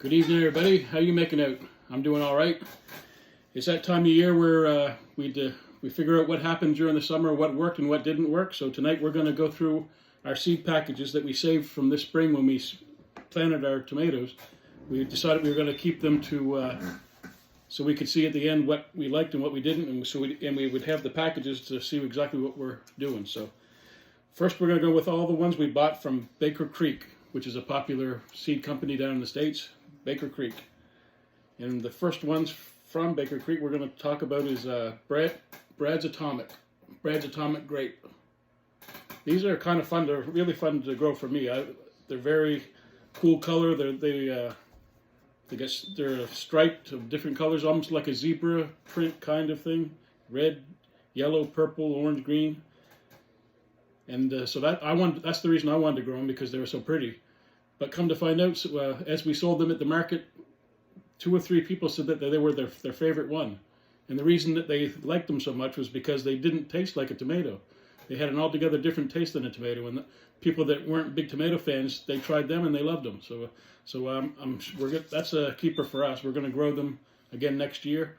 Good evening, everybody. How you making out? I'm doing all right. It's that time of year where we figure out what happened during the summer, what worked and what didn't work. So tonight we're going to go through our seed packages that we saved from this spring when we planted our tomatoes. We decided we were going to keep them to so we could see at the end what we liked and what we didn't, and we would have the packages to see exactly what we're doing. So first we're going to go with all the ones we bought from Baker Creek, which is a popular seed company down in the States. Baker Creek. And the first ones from Baker Creek we're going to talk about is Brad's Atomic Grape. These are kind of fun. They're really fun to grow for me. They're very cool color. They're striped of different colors, almost like a zebra print kind of thing. Red, yellow, purple, orange, green. And so that's the reason I wanted to grow them, because they were so pretty. But come to find out, as we sold them at the market, 2 or 3 people said that they were their favorite one. And the reason that they liked them so much was because they didn't taste like a tomato. They had an altogether different taste than a tomato. And the people that weren't big tomato fans, they tried them and they loved them. That's a keeper for us. We're going to grow them again next year.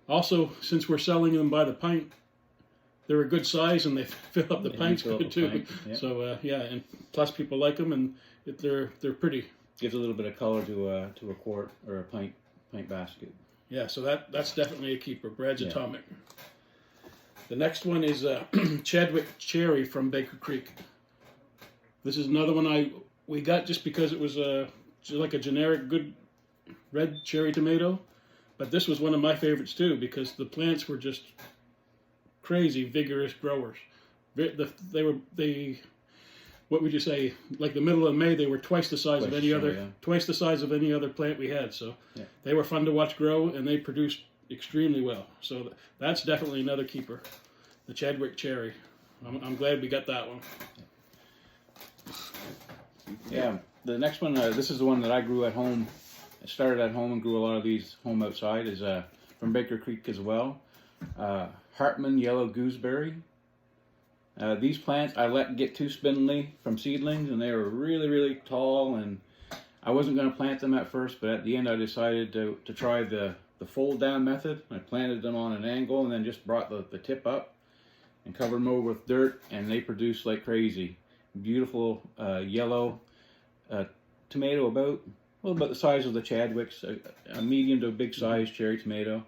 Also, since we're selling them by the pint, they're a good size and they fill up the pints good too. Yeah. So and plus people like them and they're pretty. Gives a little bit of color to a quart or a pint basket. Yeah, so that's definitely a keeper. Brad's Atomic. The next one is Chadwick Cherry from Baker Creek. This is another one we got just because it was like a generic good red cherry tomato, but this was one of my favorites too because the plants were just crazy vigorous growers. What would you say? Like the middle of May, they were twice the size of any other plant we had. So they were fun to watch grow, and they produced extremely well. So that's definitely another keeper, the Chadwick Cherry. I'm glad we got that one. Yeah, the next one. This is the one that I grew at home. I started at home and grew a lot of these home outside. Is from Baker Creek as well. Hartman yellow gooseberry. These plants I let get too spindly from seedlings, and they were really, really tall, and I wasn't going to plant them at first, but at the end I decided to try the fold down method. I planted them on an angle and then just brought the tip up and covered them over with dirt, and they produced like crazy. Beautiful yellow tomato, about the size of the Chadwicks, a medium to a big size cherry tomato.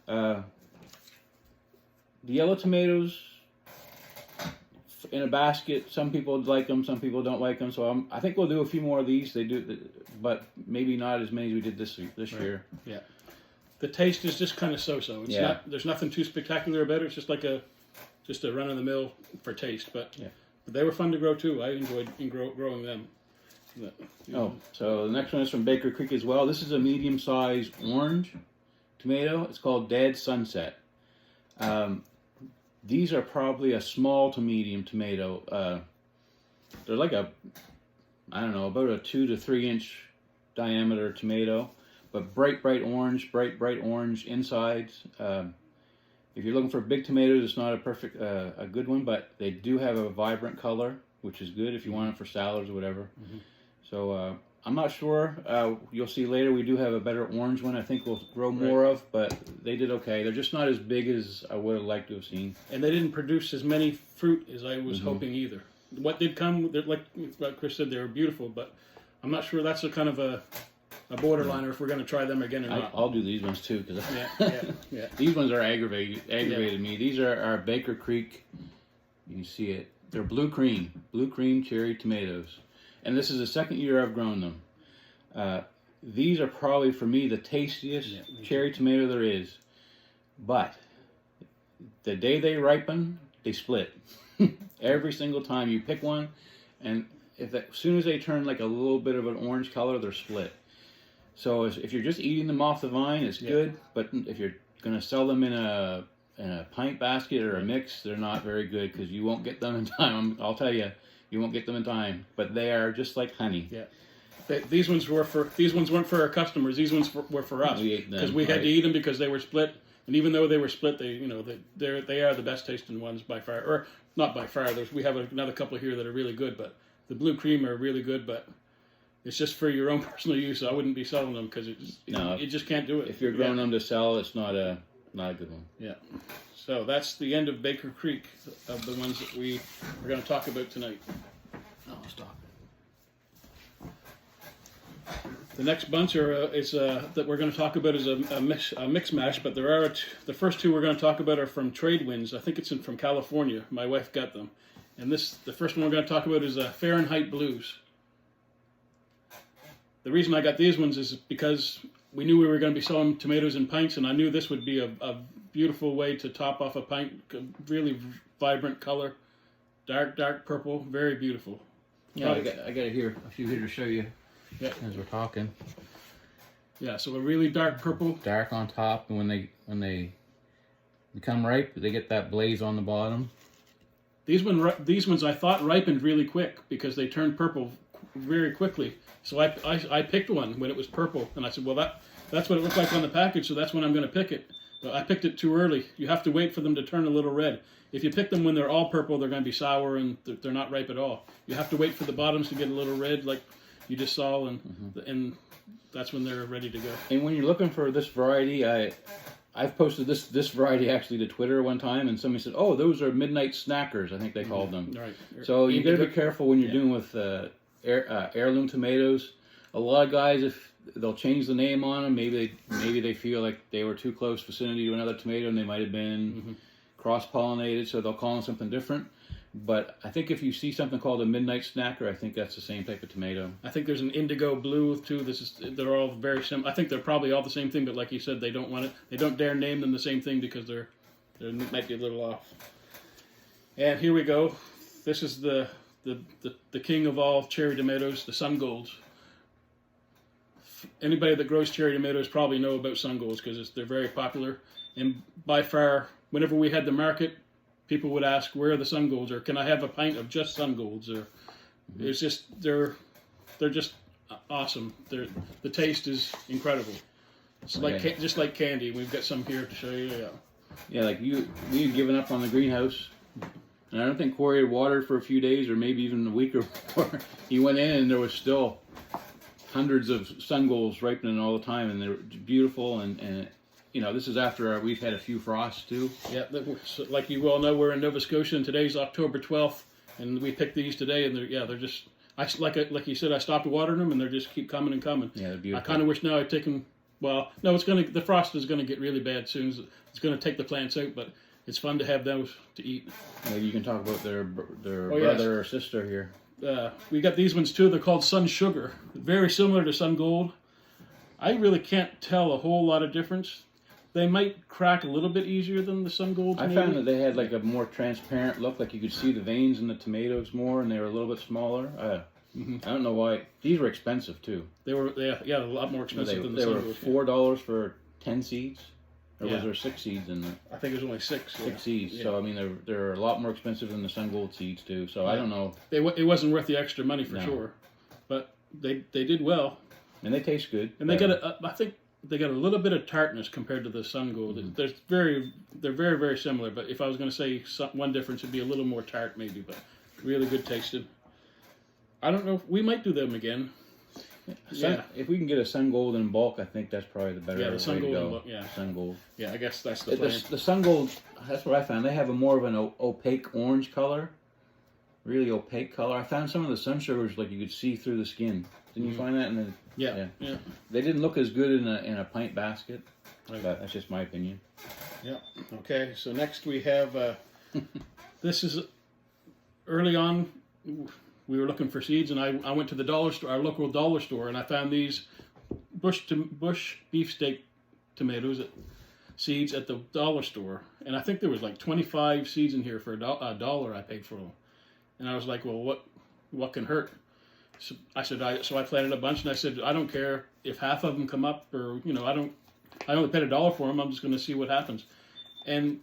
The yellow tomatoes in a basket, some people like them, some people don't like them. So I think we'll do a few more of these. They do, but maybe not as many as we did this year. Yeah, the taste is just kind of so-so. It's not. There's nothing too spectacular about it. It's just like a run of the mill for taste. But they were fun to grow too. I enjoyed growing them. So the next one is from Baker Creek as well. This is a medium-sized orange tomato. It's called Dead Sunset. These are probably a small to medium tomato. They're like about a 2 to 3 inch diameter tomato, but bright orange insides. If you're looking for big tomatoes, it's not a good one, but they do have a vibrant color, which is good if you want it for salads or whatever. Mm-hmm. So I'm not sure. You'll see later we do have a better orange one I think we'll grow more of, but they did okay. They're just not as big as I would have liked to have seen. And they didn't produce as many fruit as I was hoping either. What did come, like Chris said, they were beautiful, but I'm not sure that's a kind of a borderliner if we're going to try them again or not. I'll do these ones too. These ones are aggravated me. These are our Baker Creek, you can see it. They're blue cream cherry tomatoes. And this is the second year I've grown them. These are probably, for me, the tastiest cherry tomato there is. But the day they ripen, they split. Every single time you pick one, and as soon as they turn like a little bit of an orange color, they're split. So if you're just eating them off the vine, it's good. But if you're going to sell them in a pint basket or a mix, they're not very good because you won't get them in time. I'll tell you. You won't get them in time, but they are just like honey. Yeah, these ones weren't for our customers. These ones were for us because we had to eat them because they were split. And even though they were split, they are the best tasting ones by far, or not by far. We have another couple here that are really good, but the blue cream are really good. But It's just for your own personal use. I wouldn't be selling them because you just can't do it. If you're growing them to sell, it's not a good one. Yeah. So that's the end of Baker Creek of the ones that we are going to talk about tonight. No, stop. The next bunch that we're going to talk about is a mix mash, but there are the first two we're going to talk about are from Trade Winds. I think it's from California. My wife got them, and the first one we're going to talk about is Fahrenheit Blues. The reason I got these ones is because we knew we were going to be selling tomatoes in pints, and I knew this would be a beautiful way to top off a pint. Really vibrant color, dark purple, very beautiful. Yeah, I got it here. A few here to show you. Yeah. As we're talking. Yeah, so a really dark purple. Dark on top, and when they become ripe, they get that blaze on the bottom. These ones I thought ripened really quick because they turned purple very quickly. So I picked one when it was purple, and I said, well, that's what it looked like on the package, so that's when I'm going to pick it. But I picked it too early. You have to wait for them to turn a little red. If you pick them when they're all purple, they're going to be sour and they're not ripe at all. You have to wait for the bottoms to get a little red, like you just saw, and that's when they're ready to go. And when you're looking for this variety, I've posted this variety actually to Twitter one time, and somebody said, "Oh, those are midnight snackers," I think they called them. Right. So you got to be careful when you're doing with heirloom tomatoes. A lot of guys, if they'll change the name on them, maybe they feel like they were too close vicinity to another tomato, and they might have been cross-pollinated, so they'll call them something different. But I think if you see something called a midnight snacker, I think that's the same type of tomato. I think there's an indigo blue too. They're all very similar. I think they're probably all the same thing, but like you said, they don't want it. They don't dare name them the same thing because they might be a little off. And here we go. This is the king of all cherry tomatoes, the Sun Golds. Anybody that grows cherry tomatoes probably know about Sun Golds because they're very popular. And by far, whenever we had the market, people would ask, where are the Sun Golds? Or can I have a pint of just Sun Golds? Or it's just, they're just awesome. The taste is incredible. It's just like candy. We've got some here to show you. Yeah, like we had given up on the greenhouse. And I don't think Corey had watered for a few days or maybe even a week or more. He went in and there was still hundreds of Sun Golds ripening all the time. And they're beautiful and you know, this is after we've had a few frosts too. Yeah, like you all know, we're in Nova Scotia, and today's October 12th, and we picked these today, and they're just. Like you said, I stopped watering them, and they just keep coming and coming. Yeah, they're beautiful. I kind of wish now I'd taken. Well, no, the frost is gonna get really bad soon. It's gonna take the plants out, but it's fun to have those to eat. Maybe you can talk about their brother or sister here. We got these ones too. They're called Sun Sugar. Very similar to Sun Gold. I really can't tell a whole lot of difference. They might crack a little bit easier than the Sun Golds. I found that they had like a more transparent look, like you could see the veins in the tomatoes more, and they were a little bit smaller. I don't know why. These were expensive too. They were, a lot more expensive than the Sun Golds. They were $4 for 10 seeds, or was there 6 seeds in there? I think it was only 6. 6 seeds. Yeah. So I mean, they're a lot more expensive than the Sun Gold seeds too. So I don't know. It wasn't worth the extra money for sure, but they did well. And they taste good. And they got I think. They got a little bit of tartness compared to the Sun Gold. They're very, very similar. But if I was going to say one difference, it'd be a little more tart, maybe. But really good tasting. I don't know. We might do them again. If we can get a Sun Gold in bulk, I think that's probably the better way the Sun to Gold go. in bulk, yeah. Sun Gold. Yeah, I guess that's the plan. The Sun Gold. That's what I found. They have a more of an opaque orange color. Really opaque color. I found some of the Sun Sugars like you could see through the skin. Didn't you find that? Yeah. They didn't look as good in a pint basket. Right. But that's just my opinion. Yeah. Okay. So next we have. This is early on. We were looking for seeds, and I went to the dollar store, our local dollar store, and I found these bush beefsteak tomatoes seeds at the dollar store, and I think there was like 25 seeds in here for $1 I paid for them, and I was like, well, what can hurt? So I planted a bunch, and I said, I don't care if half of them come up, or I only paid $1 for them. I'm just going to see what happens. And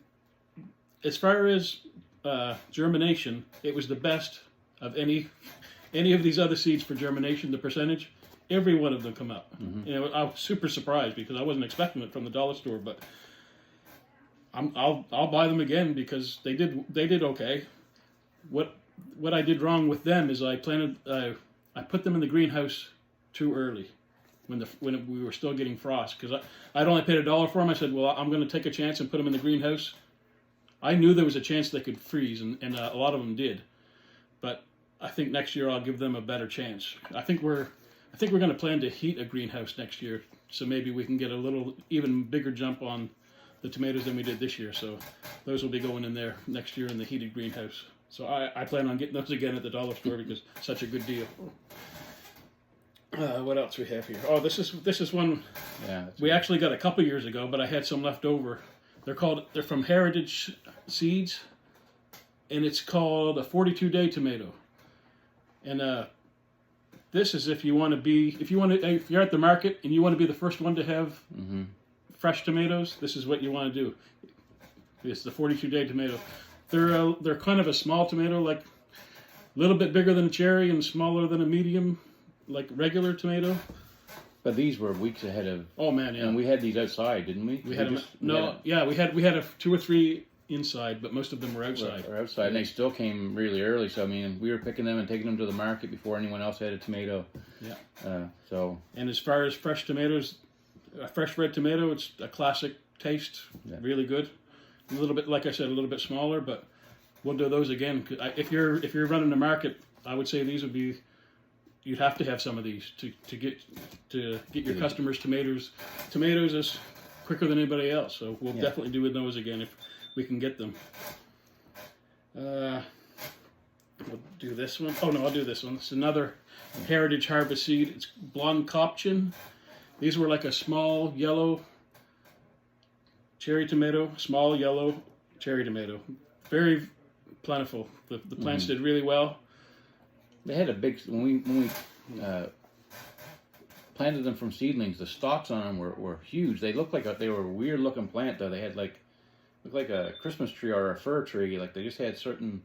as far as germination, it was the best of any of these other seeds for germination. The percentage, every one of them come up. I was super surprised because I wasn't expecting it from the dollar store, but I'll buy them again because they did okay. What I did wrong with them is I put them in the greenhouse too early, when we were still getting frost, because I'd only paid $1 for them. I said, well, I'm going to take a chance and put them in the greenhouse. I knew there was a chance they could freeze, and a lot of them did, but I think next year I'll give them a better chance. I think we're going to plan to heat a greenhouse next year, so maybe we can get a little even bigger jump on the tomatoes than we did this year. So those will be going in there next year in the heated greenhouse. So I plan on getting those again at the dollar store because it's such a good deal. What else we have here? Oh, this is one we actually got a couple years ago, but I had some left over. They're from Heritage Seeds, and it's called a 42-day tomato. And this is if you're at the market and you want to be the first one to have fresh tomatoes, this is what you want to do. It's the 42-day tomato. They're kind of a small tomato, like a little bit bigger than a cherry and smaller than a medium, like regular tomato. But these were weeks ahead of. Oh man, yeah. And we had these outside, didn't we? We had them. We had 2 or 3 inside, but most of them were outside. Were outside, and they still came really early. So I mean, we were picking them and taking them to the market before anyone else had a tomato. Yeah. And as far as fresh tomatoes, a fresh red tomato, it's a classic taste. Yeah. Really good. A little bit, like I said, a little bit smaller, but we'll do those again. If you're running the market, I would say these would be. You'd have to have some of these to get your customers tomatoes is quicker than anybody else. So we'll definitely do with those again if we can get them. We'll do this one. Oh no, I'll do this one. It's another Heritage Harvest seed. It's blonde Caption. These were like a small yellow cherry tomato, small yellow cherry tomato. Very plentiful. The plants did really well. They had a big, when we planted them from seedlings, the stalks on them were huge. They looked like they were a weird looking plant though. They had looked like a Christmas tree or a fir tree. Like they just had certain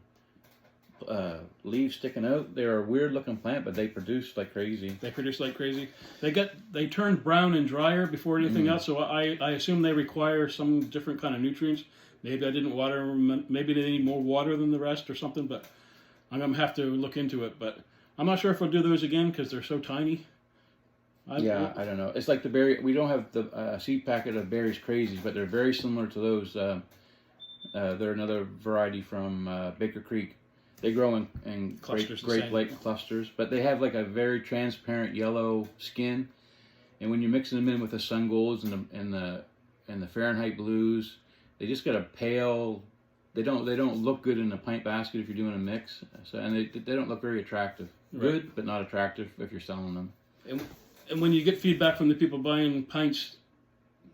leaves sticking out. They were a weird looking plant, but they produced like crazy. They turned brown and drier before anything else. So I assume they require some different kind of nutrients. Maybe I didn't water them. Maybe they need more water than the rest or something, but I'm going to have to look into it, but I'm not sure if we'll do those again because they're so tiny. I don't know. It's like the berry. We don't have the seed packet of berries crazies, but they're very similar to those. They're another variety from Baker Creek. They grow in Great Lake clusters, but they have like a very transparent yellow skin. And when you're mixing them in with the sun golds and the Fahrenheit blues, they just got a pale. They don't look good in a pint basket if you're doing a mix. So and they don't look very attractive. Good, right. But not attractive if you're selling them. And when you get feedback from the people buying pints,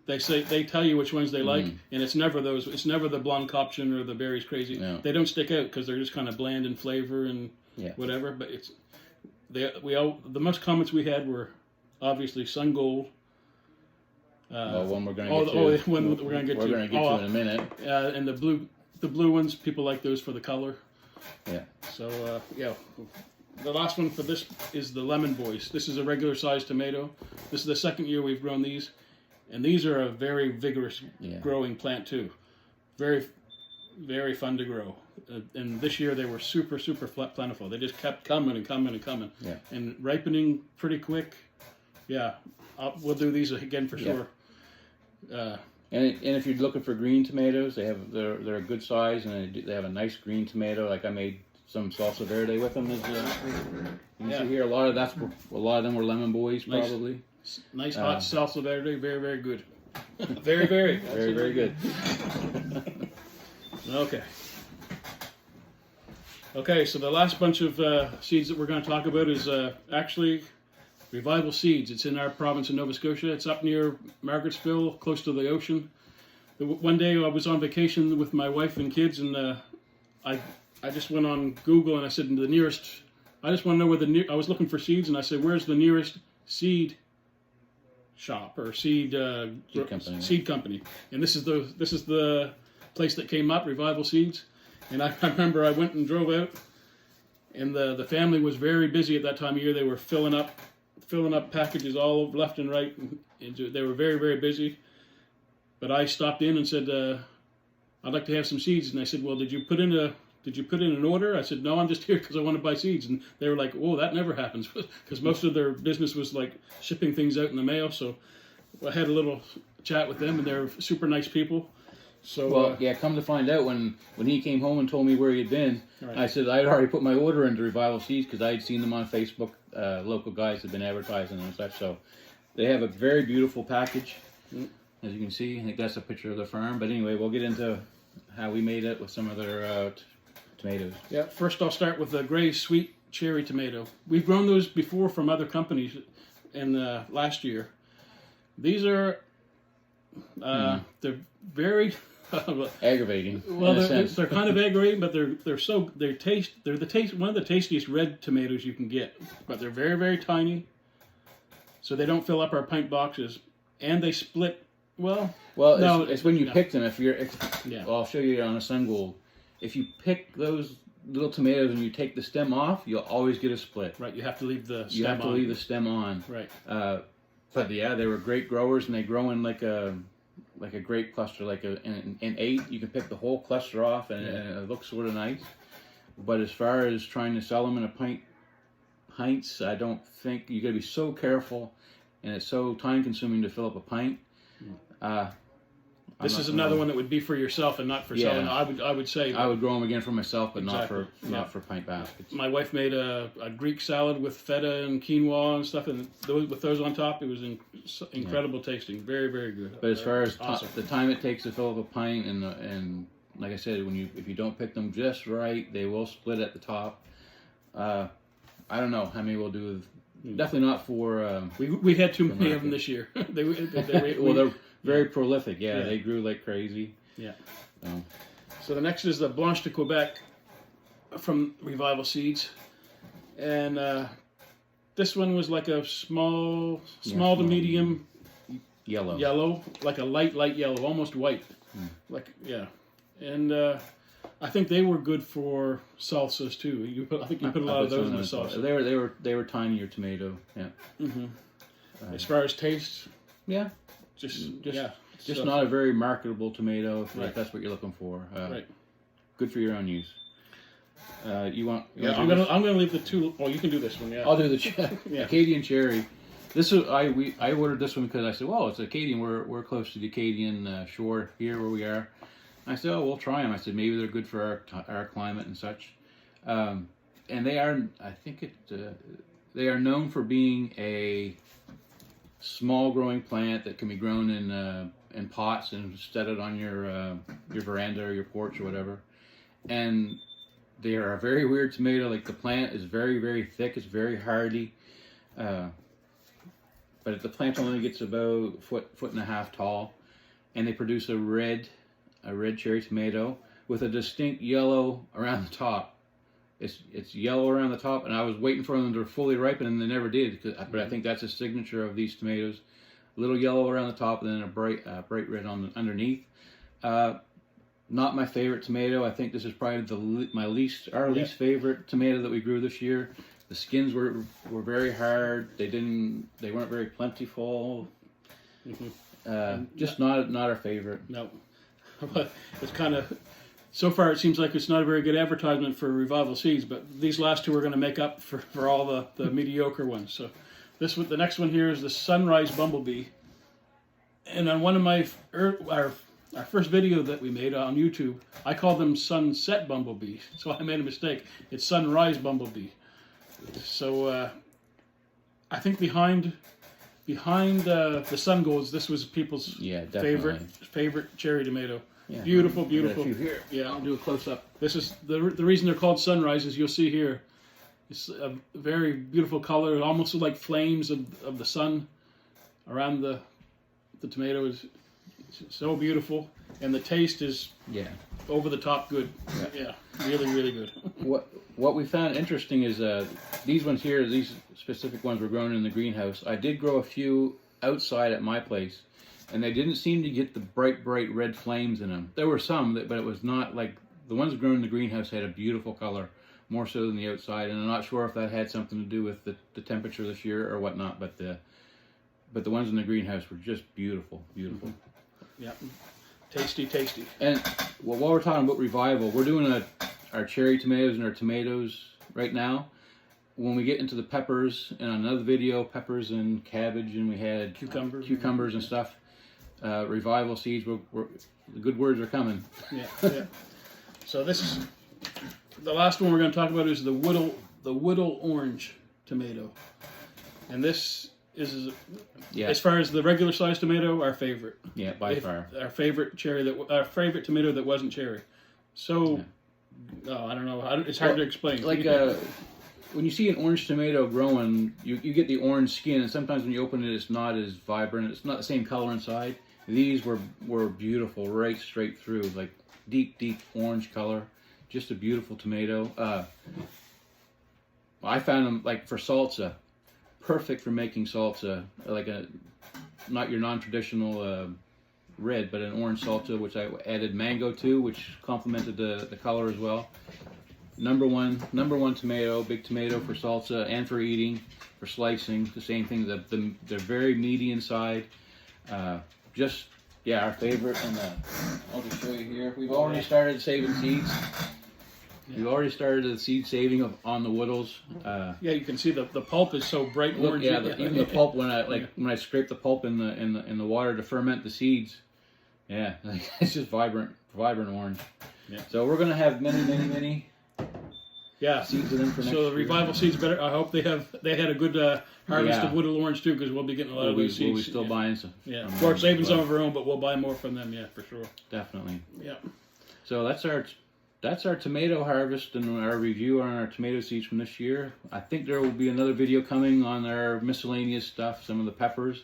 they tell you which ones they like, and it's never those. It's never the blonde Caption or the berries crazy. No. They don't stick out because they're just kind of bland in flavor and whatever. But the most comments we had were obviously sun gold. One we're going to get to. One we're going to get to. We're going to get to in a minute. And the blue ones, people like those for the color. Yeah. So the last one for this is the Lemon Boys. This is a regular sized tomato. This is the second year we've grown these, and these are a very vigorous growing plant too. Very, very fun to grow. And this year they were super plentiful. They just kept coming and coming and coming. Yeah. And ripening pretty quick. Yeah, we'll do these again for sure. And if you're looking for green tomatoes, they're a good size, and they have a nice green tomato. Like I made some salsa verde with them. You can see here a lot of them were Lemon Boys probably. Nice hot salsa verde, very very good. Very very very good. Okay, so the last bunch of seeds that we're going to talk about is actually Revival Seeds. It's in our province of Nova Scotia. It's up near Margarettsville, close to the ocean. One day I was on vacation with my wife and kids, and I just went on Google and I said the nearest. I just want to know where I was looking for seeds, and I said, "Where's the nearest seed shop or seed company?" And this is the place that came up, Revival Seeds. And I remember I went and drove out, and the family was very busy at that time of year. They were filling up packages all left and right, and they were very very busy. But I stopped in and said, "I'd like to have some seeds." And I said, "Well, did you put in did you put in an order? I said, no, I'm just here because I want to buy seeds. And they were like, oh, that never happens, because most of their business was like shipping things out in the mail. So I had a little chat with them, and they're super nice people. So well, yeah, come to find out, when he came home and told me where he had been, right. I said I'd already put my order into Revival Seeds because I had seen them on Facebook. Local guys had been advertising them and such. So they have a very beautiful package, as you can see. I think that's a picture of the farm. But anyway, we'll get into how we made it with some of their tomatoes. Yeah, first I'll start with the gray sweet cherry tomato. We've grown those before from other companies in last year. These are they're very aggravating. Well, they're kind of aggravating, but they're one of the tastiest red tomatoes you can get. But they're very, very tiny, so they don't fill up our pint boxes, and they split well. Well, no, it's when you pick them. Well, I'll show you on a sun gold. If you pick those little tomatoes and you take the stem off, you'll always get a split. Right. You have to leave the stem on. You have to leave the stem on. Right. But yeah, they were great growers, and they grow in like a grape cluster, like an 8. You can pick the whole cluster off, and it looks sort of nice. But as far as trying to sell them in a pints, I don't think. You got to be so careful, and it's so time consuming to fill up a pint. This is another one that would be for yourself and not for selling. I would say I would grow them again for myself, but not for pint baskets. My wife made a Greek salad with feta and quinoa and stuff, and with those on top, it was incredible tasting. Very, very good. But as far as the time it takes to fill up a pint, and like I said, if you don't pick them just right, they will split at the top. I don't know how many we'll do. Definitely not for. We had too many of them this year. They're very prolific. Yeah, they grew like crazy. Yeah. So the next is the Blanche de Quebec from Revival Seeds, and this one was like a small to medium yellow, like a light yellow, almost white. And I think they were good for salsas too. I think you put a lot of those in the salsa. They were tinier tomato. Yeah. Mm-hmm. As far as taste, just not a very marketable tomato if that's what you're looking for. Right. Good for your own use. I'm gonna leave the two. Oh, you can do this one. Yeah. I'll do the Acadian cherry. This is I ordered this one because I said, well, it's Acadian. We're close to the Acadian shore here where we are. I said, oh, we'll try them. I said, maybe they're good for our climate and such. And they are. I think they are known for being a small growing plant that can be grown in pots and set it on your veranda or your porch or whatever. And they are a very weird tomato. Like the plant is very, very thick. It's very hardy. But the plant only gets about foot and a half tall, and they produce a red cherry tomato with a distinct yellow around the top. It's yellow around the top, and I was waiting for them to fully ripen, and they never did. But I think that's a signature of these tomatoes: a little yellow around the top, and then a bright red underneath. Not my favorite tomato. I think this is probably our least favorite tomato that we grew this year. The skins were very hard. They weren't very plentiful. Mm-hmm. Just not our favorite. No, but it's kind of. So far, it seems like it's not a very good advertisement for Revival Seeds, but these last two are going to make up for all the mediocre ones. So, the next one here is the Sunrise Bumblebee, and on one of our first video that we made on YouTube, I called them Sunset Bumblebee, so I made a mistake. It's Sunrise Bumblebee. So, I think behind the Sun Golds, this was people's favorite cherry tomato. Yeah. Beautiful. Here. Yeah, I'll do a close up. This is the reason they're called Sunrise, as you'll see here. It's a very beautiful color, almost like flames of the sun around the tomato. Is so beautiful, and the taste is over the top good. Yeah, really, really good. What we found interesting is these ones here, these specific ones were grown in the greenhouse. I did grow a few outside at my place, and they didn't seem to get the bright red flames in them. There were some, but it was not like the ones grown in the greenhouse had a beautiful color, more so than the outside. And I'm not sure if that had something to do with the temperature this year or whatnot. But the ones in the greenhouse were just beautiful. Mm-hmm. Yeah, tasty. And while we're talking about Revival, we're doing our cherry tomatoes and our tomatoes right now. When we get into the peppers, in another video, peppers and cabbage, and we had cucumbers and stuff. Revival seeds. The good words are coming. Yeah, yeah. So this is the last one we're going to talk about is the Whittle Orange tomato, and this is as far as the regular sized tomato, our favorite. Yeah, by far. Our favorite favorite tomato that wasn't cherry. So, I don't know. It's hard to explain. Like when you see an orange tomato growing, you get the orange skin, and sometimes when you open it, it's not as vibrant. It's not the same color inside. These were beautiful, right straight through, like deep orange color. Just a beautiful tomato. I found them like for salsa, perfect for making salsa, like not your non-traditional red, but an orange salsa, which I added mango to, which complemented the color as well. Number one tomato, big tomato for salsa and for eating, for slicing. The same thing. They're very meaty inside. Our favorite. And I'll just show you here. We've already started saving seeds. We've already started the seed saving on the Whittles. You can see the pulp is so bright orange. Even the pulp when I scrape the pulp in the water to ferment the seeds. Yeah, it's just vibrant orange. Yeah. So we're gonna have many. Yeah. Seeds of them for next So the Revival seeds better. I hope they had a good harvest of Whittle Orange too, because we'll be getting a lot of those seeds. We'll be still buying some. Yeah. We're saving some of our own, but we'll buy more from them. Yeah, for sure. Definitely. Yeah. So that's our tomato harvest and our review on our tomato seeds from this year. I think there will be another video coming on our miscellaneous stuff, some of the peppers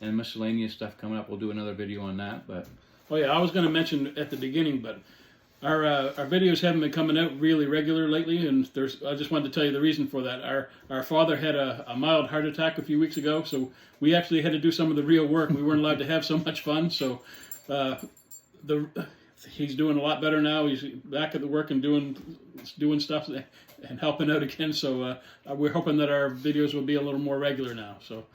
and miscellaneous stuff coming up. We'll do another video on that. But I was going to mention at the beginning, but our videos haven't been coming out really regular lately, and I just wanted to tell you the reason for that. Our father had a mild heart attack a few weeks ago, so we actually had to do some of the real work. We weren't allowed to have so much fun, so he's doing a lot better now. He's back at the work and doing stuff and helping out again. So we're hoping that our videos will be a little more regular now. So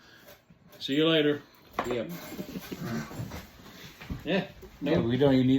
see you later. yeah. Yeah. No, we don't even need.